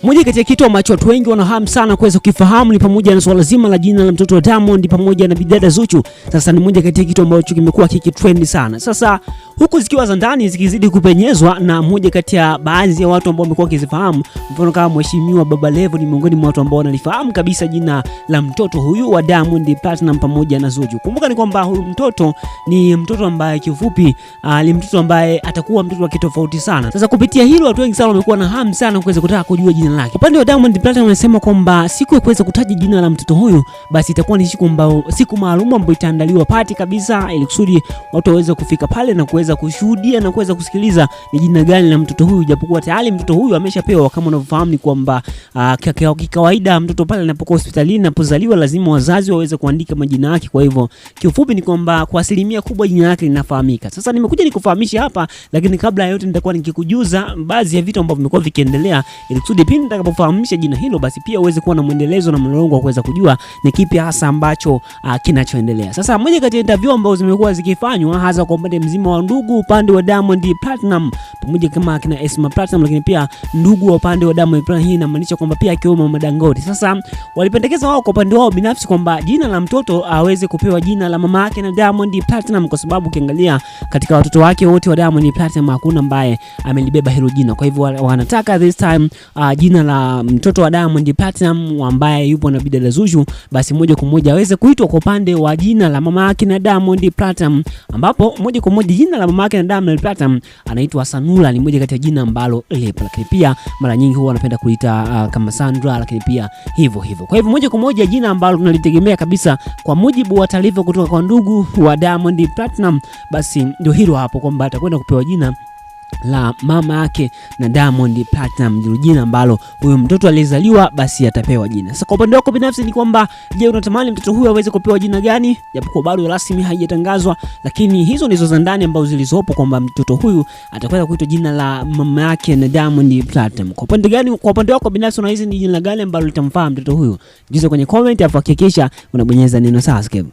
moja kati ya kitu ambacho watu wengi wanahamu sana kuweza kukifahamu ni pamoja na swala zima la jina la mtoto wa Diamond pamoja na bidada Zuchu. Sasa ni moja kati ya kitu ambacho kimekuwa kikitrend sana. Sasa huku zikiwa za ndani zikizidi kupenyezwa na moja kati ya baadhi ya watu ambao wamekuwa wakizifahamu, mfano kama Mheshimiwa Baba Levo ni miongoni mwa watu ambao wanalifahamu kabisa jina la mtoto huyu wa Diamond Platinum pamoja na Zuchu. Kumbuka ni kwamba huyu mtoto ni mtoto ambaye kifupi ni mtoto ambaye atakuwa mtoto wa kitofauti sana. Sasa kupitia hilo watu wengi sana wamekuwa na hamu sana kuweza kutaka kujua jina lake. Upande wa Diamond Platinum anasema kwamba siku ya kuweza kutaja jina la mtoto huyu basi itakuwa ni siku maalum ambayo itaandaliwa party kabisa ili kusudi watu waweze kufika pale na kuweza kushuhudia na kuweza kusikiliza ni jina gani la mtoto huyu, japokuwa tayari mtoto huyu ameshapewa. Kama unavyofahamu ni kwamba kikawaida mtoto pale anapokuwa hospitalini anapozaliwa lazima wazazi waweze kuandika majina yake. Kwa hivyo kiufupi ni kwamba kwa asilimia kubwa jina lake linafahamika. Sasa nimekuja nikufahamisha hapa, lakini kabla ya yote nitakuwa nikikujuza baadhi ya vitu ambavyo vimekuwa vikiendelea ili kusudi pindi nitakapofahamisha jina hilo basi pia uweze kuwa na muendelezo na mlolongo wa kuweza kujua ni kipi hasa ambacho kinachoendelea. Sasa moja kati ya interview ambazo zimekuwa zikifanywa hasa kwa upande mzima wa ndugu upande wa Diamond Platinum pamoja kama kina Esma Platinum, lakini pia ndugu wa upande wa Diamond Platinum, hii inamaanisha kwamba pia akiwemo Mama Dangote. Sasa walipendekeza wao kwa upande wao binafsi kwamba jina la mtoto aweze kupewa jina la mama yake na Diamond Platinum, kwa sababu ukiangalia katika watoto wake wote wa Diamond Platinum hakuna ambaye amelibeba hilo jina. Kwa hivyo wanataka this time jina la mtoto wa Diamond Platinum ambaye yupo na bidada Zuchu basi moja kwa moja aweze kuitwa kwa upande wa jina la mama yake na Diamond Platinum, ambapo moja kwa moja jina la mama yake na Diamond Platinum anaitwa Sanula, ni moja kati ya jina ambalo lipo, lakini pia mara nyingi huwa wanapenda kuita kama Sandra, lakini pia hivyo. Kwa hivyo moja kwa moja jina ambalo tunalitegemea kabisa kwa mujibu wa taarifa kutoka kwa ndugu wa Diamond Platinum basi ndio hilo hapo, kwamba atakwenda kupewa jina la mama yake na Diamond Platinum, ndio jina ambalo huyo mtoto alizaliwa basi atapewa jina. Sasa kwa upande wako binafsi ni kwamba je, unatamani mtoto huyu aweze kupewa jina gani? Japokuwa bado rasmi haijatangazwa, lakini hizo ndizo za ndani ambazo zilizopo kwamba mtoto huyu atakwenda kuitwa jina la mama yake na Diamond Platinum. Kwa upande wako binafsi unahisi ni jina gani ambalo litamfaa mtoto huyu? Jiulize kwenye comment, afu hakikisha unabonyeza neno subscribe.